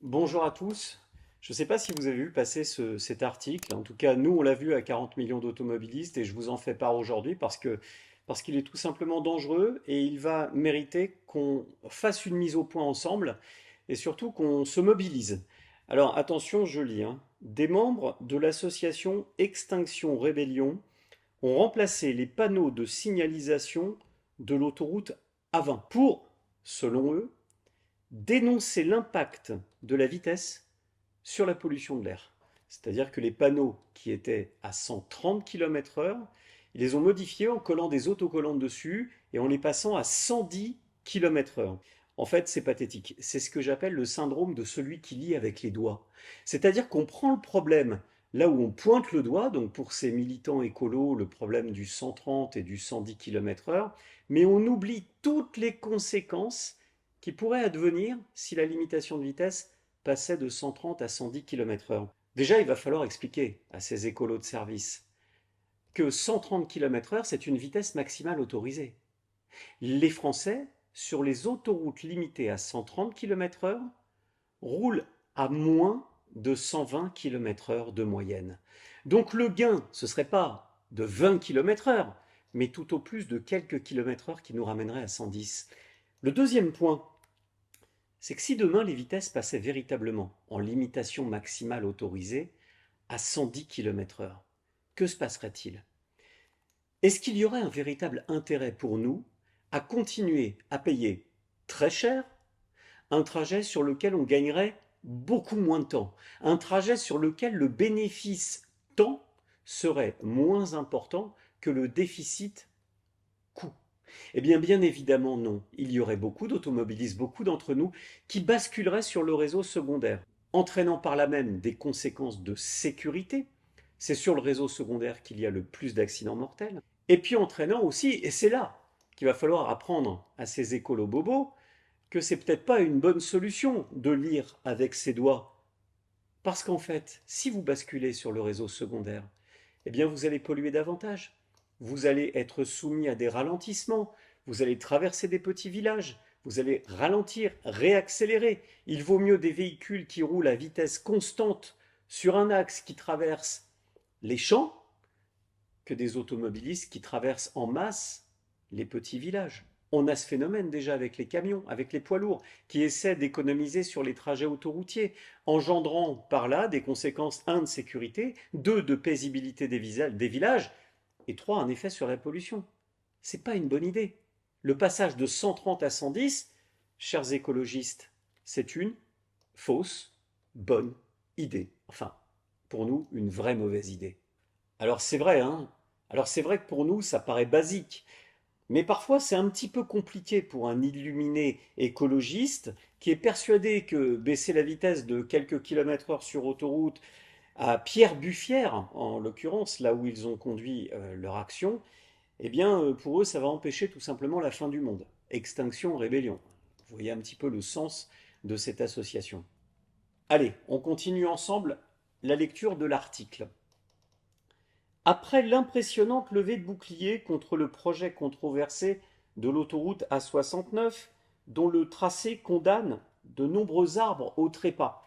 Bonjour à tous. Je ne sais pas si vous avez vu passer cet article. En tout cas, nous, on l'a vu à 40 millions d'automobilistes et je vous en fais part aujourd'hui parce qu'il est tout simplement dangereux et il va mériter qu'on fasse une mise au point ensemble et surtout qu'on se mobilise. Alors attention, je lis, hein. Des membres de l'association Extinction Rébellion ont remplacé les panneaux de signalisation de l'autoroute A20 pour, selon eux, dénoncer l'impact de la vitesse sur la pollution de l'air. C'est-à-dire que les panneaux qui étaient à 130 km/h, ils les ont modifiés en collant des autocollants dessus et en les passant à 110 km/h. En fait, c'est pathétique. C'est ce que j'appelle le syndrome de celui qui lit avec les doigts. C'est-à-dire qu'on prend le problème là où on pointe le doigt, donc pour ces militants écolos, le problème du 130 et du 110 km/h, mais on oublie toutes les conséquences qui pourraient advenir si la limitation de vitesse passait de 130 à 110 km/h. Déjà, il va falloir expliquer à ces écolos de service que 130 km/h, c'est une vitesse maximale autorisée. Les Français, sur les autoroutes limitées à 130 km/h, roulent à moins de 120 km/h de moyenne. Donc le gain, ce ne serait pas de 20 km/h, mais tout au plus de quelques kilomètres-heure qui nous ramènerait à 110. Le deuxième point, c'est que si demain les vitesses passaient véritablement en limitation maximale autorisée à 110 km/h, que se passerait-il? Est-ce qu'il y aurait un véritable intérêt pour nous à continuer à payer très cher un trajet sur lequel on gagnerait beaucoup moins de temps, un trajet sur lequel le bénéfice temps serait moins important que le déficit coût? Eh bien, bien évidemment, non. Il y aurait beaucoup d'automobilistes, beaucoup d'entre nous, qui basculeraient sur le réseau secondaire, entraînant par là même des conséquences de sécurité. C'est sur le réseau secondaire qu'il y a le plus d'accidents mortels. Et puis entraînant aussi, et c'est là qu'il va falloir apprendre à ces écolos bobos, que c'est peut-être pas une bonne solution de lire avec ses doigts. Parce qu'en fait, si vous basculez sur le réseau secondaire, eh bien vous allez polluer davantage. Vous allez être soumis à des ralentissements, vous allez traverser des petits villages, vous allez ralentir, réaccélérer. Il vaut mieux des véhicules qui roulent à vitesse constante sur un axe qui traverse les champs que des automobilistes qui traversent en masse les petits villages. On a ce phénomène déjà avec les camions, avec les poids lourds, qui essaient d'économiser sur les trajets autoroutiers, engendrant par là des conséquences, un, de sécurité, deux, de paisibilité des villages, et trois, un effet sur la pollution. C'est pas une bonne idée. Le passage de 130 à 110, chers écologistes, c'est une fausse bonne idée. Enfin, pour nous, une vraie mauvaise idée. Alors c'est vrai, hein. Alors c'est vrai que pour nous, ça paraît basique. Mais parfois, c'est un petit peu compliqué pour un illuminé écologiste qui est persuadé que baisser la vitesse de quelques kilomètres heure sur autoroute, à Pierre-Buffière, en l'occurrence, là où ils ont conduit leur action, eh bien, pour eux, ça va empêcher tout simplement la fin du monde. Extinction, rébellion. Vous voyez un petit peu le sens de cette association. Allez, on continue ensemble la lecture de l'article. Après l'impressionnante levée de boucliers contre le projet controversé de l'autoroute A69, dont le tracé condamne de nombreux arbres au trépas.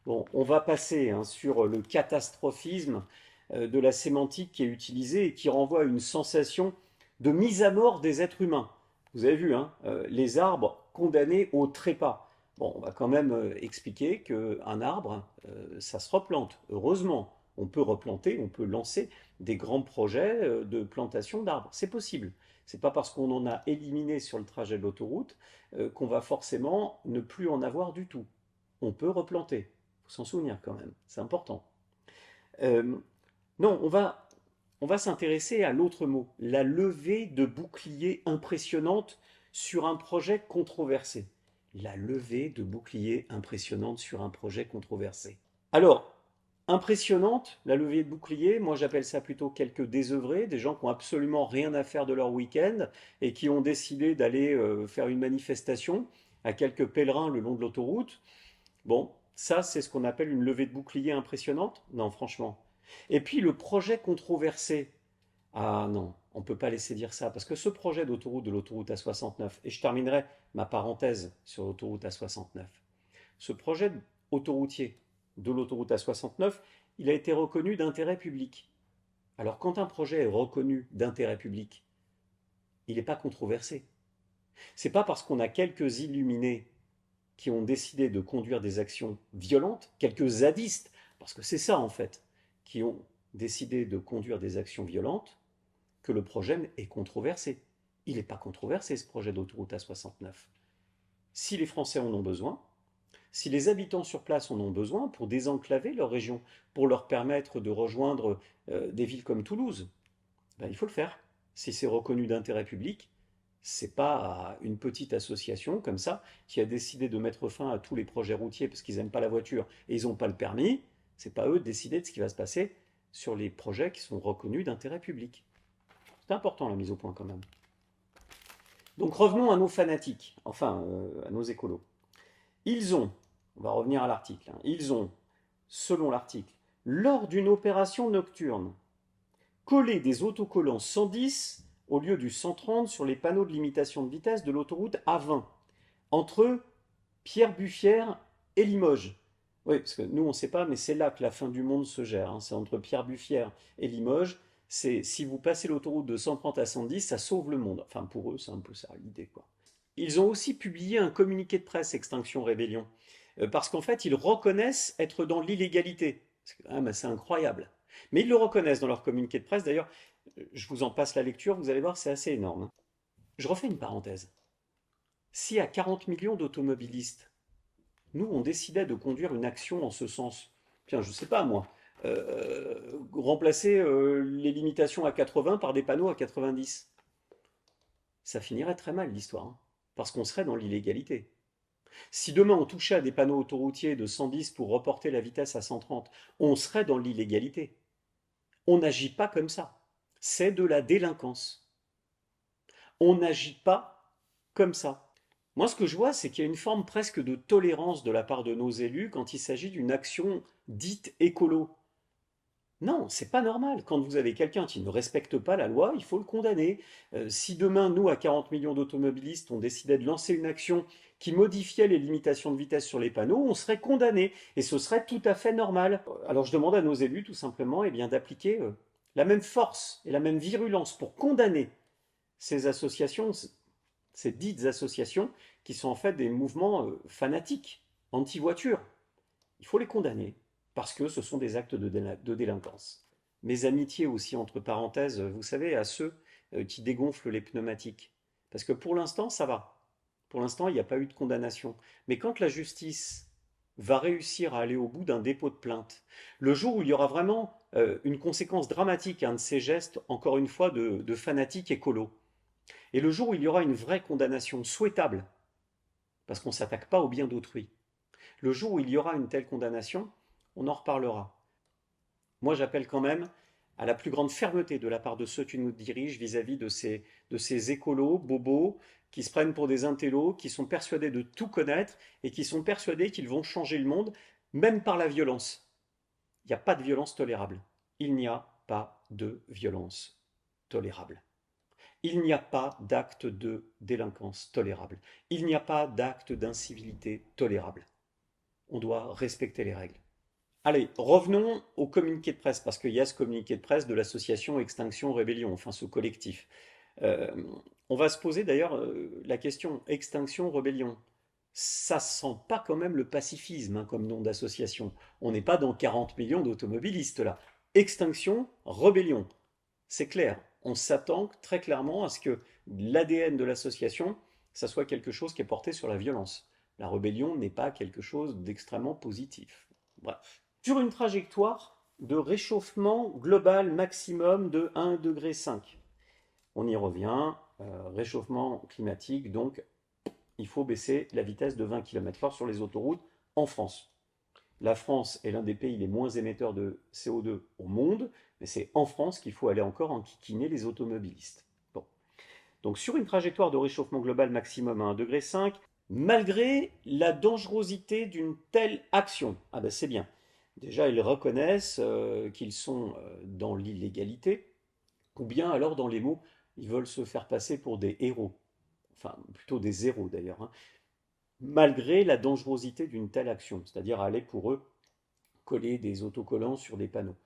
Bon, on va passer hein, sur le catastrophisme de la sémantique qui est utilisée et qui renvoie à une sensation de mise à mort des êtres humains. Vous avez vu, hein, les arbres condamnés au trépas. Bon, on va quand même expliquer qu'un arbre, ça se replante. Heureusement, on peut replanter, on peut lancer des grands projets de plantation d'arbres. C'est possible. C'est pas parce qu'on en a éliminé sur le trajet de l'autoroute qu'on va forcément ne plus en avoir du tout. On peut replanter. Il faut s'en souvenir quand même. C'est important. Euh, non, on va s'intéresser à l'autre mot, la levée de boucliers impressionnante sur un projet controversé. La levée de boucliers impressionnante sur un projet controversé. Alors, impressionnante, la levée de boucliers, moi j'appelle ça plutôt quelques désœuvrés, des gens qui ont absolument rien à faire de leur week-end et qui ont décidé d'aller faire une manifestation à quelques pèlerins le long de l'autoroute. Bon, ça, c'est ce qu'on appelle une levée de bouclier impressionnante? Non, franchement. Et puis le projet controversé. Ah non, on ne peut pas laisser dire ça, parce que ce projet d'autoroute de l'autoroute A69, et je terminerai ma parenthèse sur l'autoroute A69, ce projet autoroutier de l'autoroute A69, il a été reconnu d'intérêt public. Alors quand un projet est reconnu d'intérêt public, il n'est pas controversé. C'est pas parce qu'on a quelques illuminés qui ont décidé de conduire des actions violentes, quelques zadistes, parce que c'est ça en fait, qui ont décidé de conduire des actions violentes, que le projet est controversé. Il n'est pas controversé ce projet d'autoroute A69. Si les Français en ont besoin, si les habitants sur place en ont besoin pour désenclaver leur région, pour leur permettre de rejoindre des villes comme Toulouse, ben, il faut le faire. Si c'est reconnu d'intérêt public, c'est pas une petite association comme ça qui a décidé de mettre fin à tous les projets routiers parce qu'ils n'aiment pas la voiture et ils n'ont pas le permis. C'est pas eux de décider de ce qui va se passer sur les projets qui sont reconnus d'intérêt public. C'est important la mise au point quand même. Donc revenons à nos fanatiques, enfin à nos écolos. Ils ont, on va revenir à l'article, hein, ils ont, selon l'article, lors d'une opération nocturne, collé des autocollants 110 au lieu du 130 sur les panneaux de limitation de vitesse de l'autoroute A20, entre Pierre-Buffière et Limoges. Oui, parce que nous on ne sait pas, mais c'est là que la fin du monde se gère, hein, c'est entre Pierre-Buffière et Limoges. C'est si vous passez l'autoroute de 130 à 110, ça sauve le monde. Enfin pour eux, c'est un peu ça l'idée, quoi. Ils ont aussi publié un communiqué de presse Extinction Rébellion, parce qu'en fait, ils reconnaissent être dans l'illégalité. C'est incroyable. Mais ils le reconnaissent dans leur communiqué de presse. D'ailleurs, je vous en passe la lecture, vous allez voir, c'est assez énorme. Je refais une parenthèse. Si à 40 millions d'automobilistes, nous, on décidait de conduire une action en ce sens, tiens, je ne sais pas moi, remplacer les limitations à 80 par des panneaux à 90, ça finirait très mal l'histoire, hein, parce qu'on serait dans l'illégalité. Si demain on touchait à des panneaux autoroutiers de 110 pour reporter la vitesse à 130, on serait dans l'illégalité. On n'agit pas comme ça. C'est de la délinquance. On n'agit pas comme ça. Moi, ce que je vois, c'est qu'il y a une forme presque de tolérance de la part de nos élus quand il s'agit d'une action dite écolo. Non, c'est pas normal. Quand vous avez quelqu'un qui ne respecte pas la loi, il faut le condamner. Si demain, nous, à 40 millions d'automobilistes, on décidait de lancer une action qui modifiait les limitations de vitesse sur les panneaux, on serait condamné. Et ce serait tout à fait normal. Alors je demande à nos élus, tout simplement, eh bien, d'appliquer la même force et la même virulence pour condamner ces associations, ces dites associations, qui sont en fait des mouvements fanatiques, anti-voiture. Il faut les condamner parce que ce sont des actes de délinquance. Mes amitiés aussi, entre parenthèses, vous savez, à ceux qui dégonflent les pneumatiques. Parce que pour l'instant, ça va. Pour l'instant, il n'y a pas eu de condamnation. Mais quand la justice va réussir à aller au bout d'un dépôt de plainte, le jour où il y aura vraiment une conséquence dramatique à un de ces gestes, encore une fois, de fanatiques écolos, et le jour où il y aura une vraie condamnation souhaitable, parce qu'on ne s'attaque pas au bien d'autrui, le jour où il y aura une telle condamnation, on en reparlera. Moi, j'appelle quand même à la plus grande fermeté de la part de ceux qui nous dirigent vis-à-vis de ces écolos, bobos, qui se prennent pour des intellos, qui sont persuadés de tout connaître et qui sont persuadés qu'ils vont changer le monde, même par la violence. Il n'y a pas de violence tolérable. Il n'y a pas de violence tolérable. Il n'y a pas d'acte de délinquance tolérable. Il n'y a pas d'acte d'incivilité tolérable. On doit respecter les règles. Allez, revenons au communiqué de presse, parce qu'il y a ce communiqué de presse de l'association Extinction Rébellion, enfin ce collectif. Euh, on va se poser d'ailleurs la question Extinction Rébellion. Ça sent pas quand même le pacifisme hein, comme nom d'association. On n'est pas dans 40 millions d'automobilistes là. Extinction Rébellion. C'est clair. On s'attend très clairement à ce que l'ADN de l'association, ça soit quelque chose qui est porté sur la violence. La rébellion n'est pas quelque chose d'extrêmement positif. Bref. Sur une trajectoire de réchauffement global maximum de 1,5 degré. On y revient, réchauffement climatique, donc il faut baisser la vitesse de 20 km/h sur les autoroutes en France. La France est l'un des pays les moins émetteurs de CO2 au monde, mais c'est en France qu'il faut aller encore enquiquiner les automobilistes. Bon. Donc sur une trajectoire de réchauffement global maximum à 1,5 degré, malgré la dangerosité d'une telle action, ah ben c'est bien. Déjà, ils reconnaissent qu'ils sont dans l'illégalité, ou bien alors dans les mots, ils veulent se faire passer pour des héros, enfin plutôt des zéros d'ailleurs, hein. malgré la dangerosité d'une telle action, c'est-à-dire aller pour eux coller des autocollants sur des panneaux.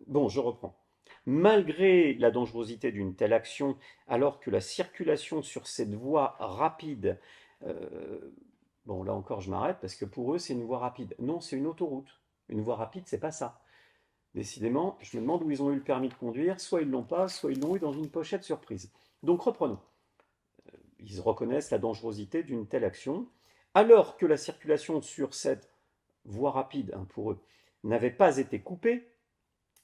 Bon, je reprends. Malgré la dangerosité d'une telle action, alors que la circulation sur cette voie rapide, euh, bon là encore je m'arrête parce que pour eux c'est une voie rapide. Non, c'est une autoroute. Une voie rapide, c'est pas ça. Décidément, je me demande où ils ont eu le permis de conduire, soit ils l'ont pas, soit ils l'ont eu dans une pochette surprise. Donc reprenons. Ils reconnaissent la dangerosité d'une telle action, alors que la circulation sur cette voie rapide, hein, pour eux, n'avait pas été coupée.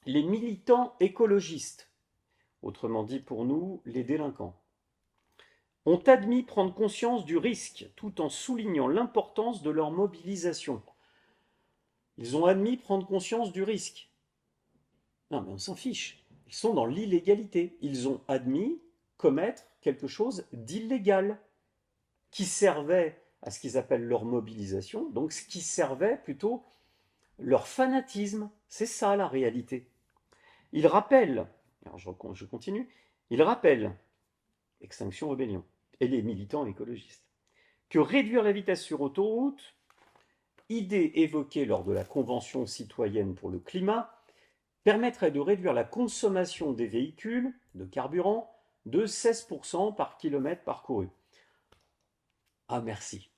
Les militants écologistes, autrement dit pour nous les délinquants, ont admis prendre conscience du risque tout en soulignant l'importance de leur mobilisation. Ils ont admis prendre conscience du risque. Non mais on s'en fiche. Ils sont dans l'illégalité. Ils ont admis commettre quelque chose d'illégal qui servait à ce qu'ils appellent leur mobilisation, donc ce qui servait plutôt leur fanatisme. C'est ça la réalité. Ils rappellent, alors je continue, ils rappellent, Extinction Rebellion, et les militants écologistes, que réduire la vitesse sur autoroute, idée évoquée lors de la Convention citoyenne pour le climat, permettrait de réduire la consommation des véhicules de carburant de 16% par kilomètre parcouru. Ah merci.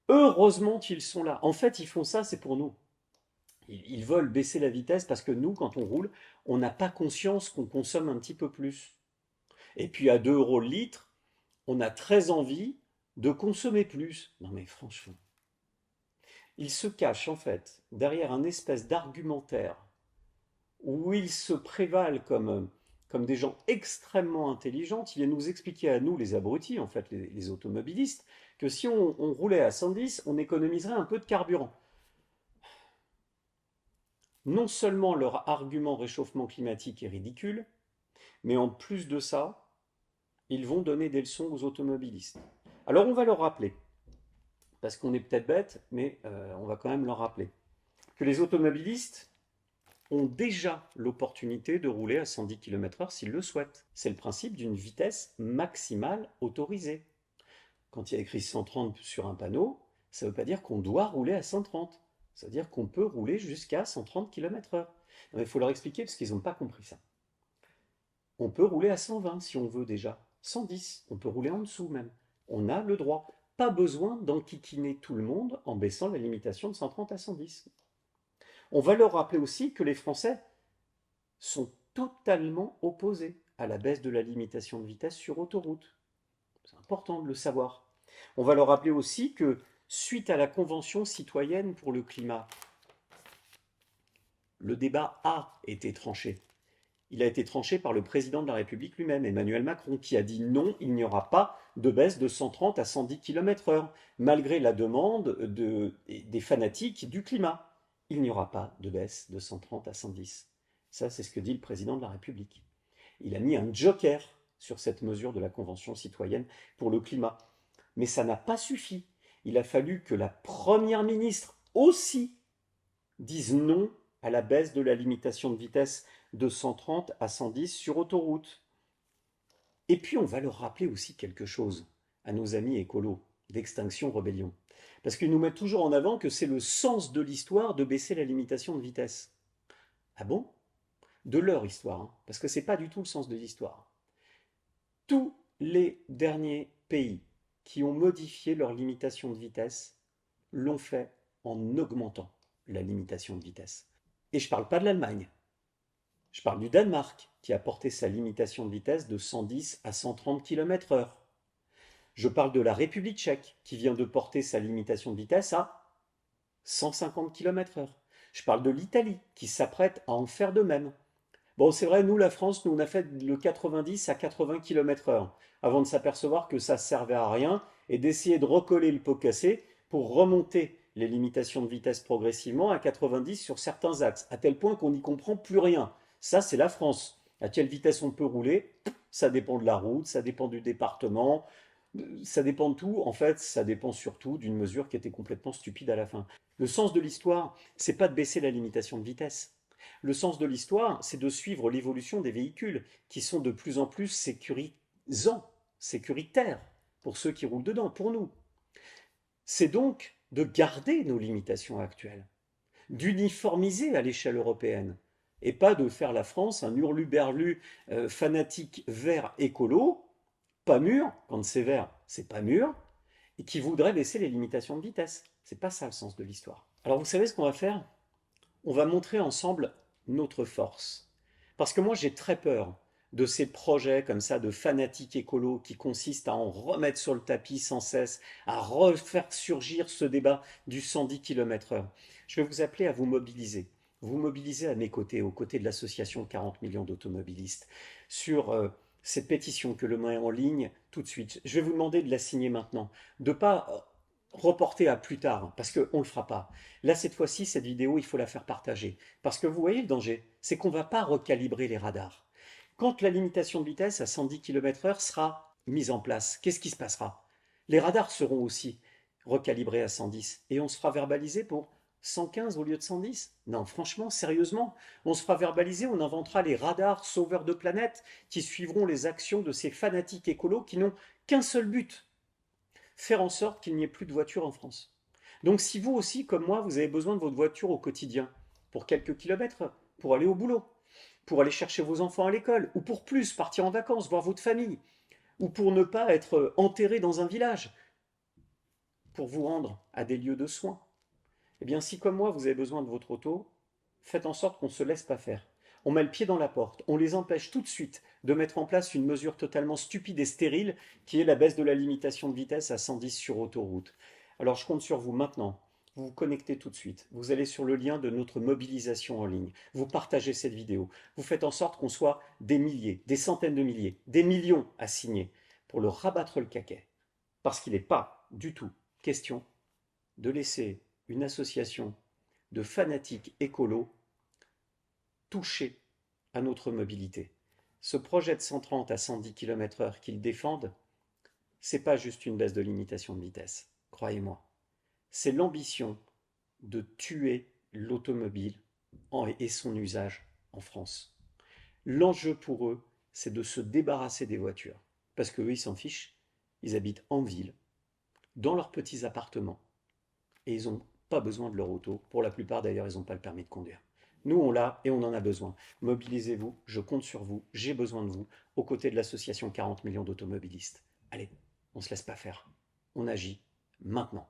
Heureusement qu'ils sont là. En fait, ils font ça, c'est pour nous. Ils veulent baisser la vitesse parce que nous, quand on roule, on n'a pas conscience qu'on consomme un petit peu plus. Et puis à 2 euros le litre, on a très envie de consommer plus. Non mais franchement, ils se cachent en fait derrière un espèce d'argumentaire où ils se prévalent comme des gens extrêmement intelligents. Ils viennent nous expliquer à nous, les abrutis, en fait, les automobilistes, que si on roulait à 110, on économiserait un peu de carburant. Non seulement leur argument réchauffement climatique est ridicule, mais en plus de ça, ils vont donner des leçons aux automobilistes. Alors on va leur rappeler, parce qu'on est peut-être bête, mais on va quand même leur rappeler, que les automobilistes ont déjà l'opportunité de rouler à 110 km/h s'ils le souhaitent. C'est le principe d'une vitesse maximale autorisée. Quand il y a écrit 130 sur un panneau, ça ne veut pas dire qu'on doit rouler à 130. Ça veut dire qu'on peut rouler jusqu'à 130 km/h. Il faut leur expliquer parce qu'ils n'ont pas compris ça. On peut rouler à 120 si on veut déjà. 110, on peut rouler en dessous même. On a le droit. Pas besoin d'enquiquiner tout le monde en baissant la limitation de 130 à 110. On va leur rappeler aussi que les Français sont totalement opposés à la baisse de la limitation de vitesse sur autoroute. C'est important de le savoir. On va leur rappeler aussi que, suite à la Convention citoyenne pour le climat, le débat a été tranché. Il a été tranché par le président de la République lui-même, Emmanuel Macron, qui a dit non, il n'y aura pas de baisse de 130 à 110 km/h, malgré la demande des fanatiques du climat. Il n'y aura pas de baisse de 130 à 110. Ça, c'est ce que dit le président de la République. Il a mis un joker sur cette mesure de la Convention citoyenne pour le climat. Mais ça n'a pas suffi. Il a fallu que la Première ministre aussi dise non à la baisse de la limitation de vitesse de 130 à 110 sur autoroute. Et puis on va leur rappeler aussi quelque chose à nos amis écolos d'Extinction Rebellion. Parce qu'ils nous mettent toujours en avant que c'est le sens de l'histoire de baisser la limitation de vitesse. Ah bon? De leur histoire, hein, parce que c'est pas du tout le sens de l'histoire. Tous les derniers pays qui ont modifié leur limitation de vitesse l'ont fait en augmentant la limitation de vitesse. Et je ne parle pas de l'Allemagne. Je parle du Danemark, qui a porté sa limitation de vitesse de 110 à 130 km/h. Je parle de la République tchèque, qui vient de porter sa limitation de vitesse à 150 km/h. Je parle de l'Italie, qui s'apprête à en faire de même. Bon, c'est vrai, nous, la France, nous, on a fait le 90 à 80 km/h, avant de s'apercevoir que ça ne servait à rien et d'essayer de recoller le pot cassé pour remonter les limitations de vitesse progressivement à 90 sur certains axes, à tel point qu'on n'y comprend plus rien. Ça, c'est la France. À quelle vitesse on peut rouler? Ça dépend de la route, ça dépend du département, ça dépend de tout. En fait, ça dépend surtout d'une mesure qui était complètement stupide à la fin. Le sens de l'histoire, c'est pas de baisser la limitation de vitesse. Le sens de l'histoire, c'est de suivre l'évolution des véhicules qui sont de plus en plus sécurisants, sécuritaires. pour ceux qui roulent dedans, pour nous. C'est donc de garder nos limitations actuelles, d'uniformiser à l'échelle européenne, et pas de faire la France un hurluberlu fanatique vert écolo, pas mûr, quand c'est vert, c'est pas mûr, et qui voudrait baisser les limitations de vitesse. C'est pas ça le sens de l'histoire. Alors vous savez ce qu'on va faire? On va montrer ensemble notre force. Parce que moi j'ai très peur de ces projets comme ça de fanatiques écolos qui consistent à en remettre sur le tapis sans cesse, à refaire surgir ce débat du 110 km/h. Je vais vous appeler à vous mobiliser. Vous mobiliser à mes côtés, aux côtés de l'association 40 millions d'automobilistes, sur cette pétition que le met en ligne tout de suite. Je vais vous demander de la signer maintenant, de ne pas reporter à plus tard, parce qu'on ne le fera pas. Là, cette fois-ci, cette vidéo, il faut la faire partager. Parce que vous voyez le danger, c'est qu'on ne va pas recalibrer les radars. Quand la limitation de vitesse à 110 km/h sera mise en place, qu'est-ce qui se passera? Les radars seront aussi recalibrés à 110 et on se fera verbaliser pour 115 au lieu de 110? Non, franchement, sérieusement, on se fera verbaliser, on inventera les radars sauveurs de planètes qui suivront les actions de ces fanatiques écolos qui n'ont qu'un seul but, faire en sorte qu'il n'y ait plus de voitures en France. Donc si vous aussi, comme moi, vous avez besoin de votre voiture au quotidien, pour quelques kilomètres, pour aller au boulot, pour aller chercher vos enfants à l'école, ou pour plus, partir en vacances, voir votre famille, ou pour ne pas être enterré dans un village, pour vous rendre à des lieux de soins, eh bien si comme moi, vous avez besoin de votre auto, faites en sorte qu'on ne se laisse pas faire. On met le pied dans la porte, on les empêche tout de suite de mettre en place une mesure totalement stupide et stérile qui est la baisse de la limitation de vitesse à 110 sur autoroute. Alors je compte sur vous maintenant. Vous vous connectez tout de suite. Vous allez sur le lien de notre mobilisation en ligne. Vous partagez cette vidéo. Vous faites en sorte qu'on soit des milliers, des centaines de milliers, des millions à signer pour le rabattre le caquet. Parce qu'il n'est pas du tout question de laisser une association de fanatiques écolos toucher à notre mobilité. Ce projet de 130 à 110 km/h qu'ils défendent, c'est pas juste une baisse de limitation de vitesse, croyez-moi. C'est l'ambition de tuer l'automobile et son usage en France. L'enjeu pour eux, c'est de se débarrasser des voitures. Parce qu'eux, ils s'en fichent. Ils habitent en ville, dans leurs petits appartements, et ils n'ont pas besoin de leur auto. Pour la plupart, d'ailleurs, ils n'ont pas le permis de conduire. Nous, on l'a et on en a besoin. Mobilisez-vous, je compte sur vous, j'ai besoin de vous, aux côtés de l'association 40 millions d'automobilistes. Allez, on ne se laisse pas faire. On agit maintenant.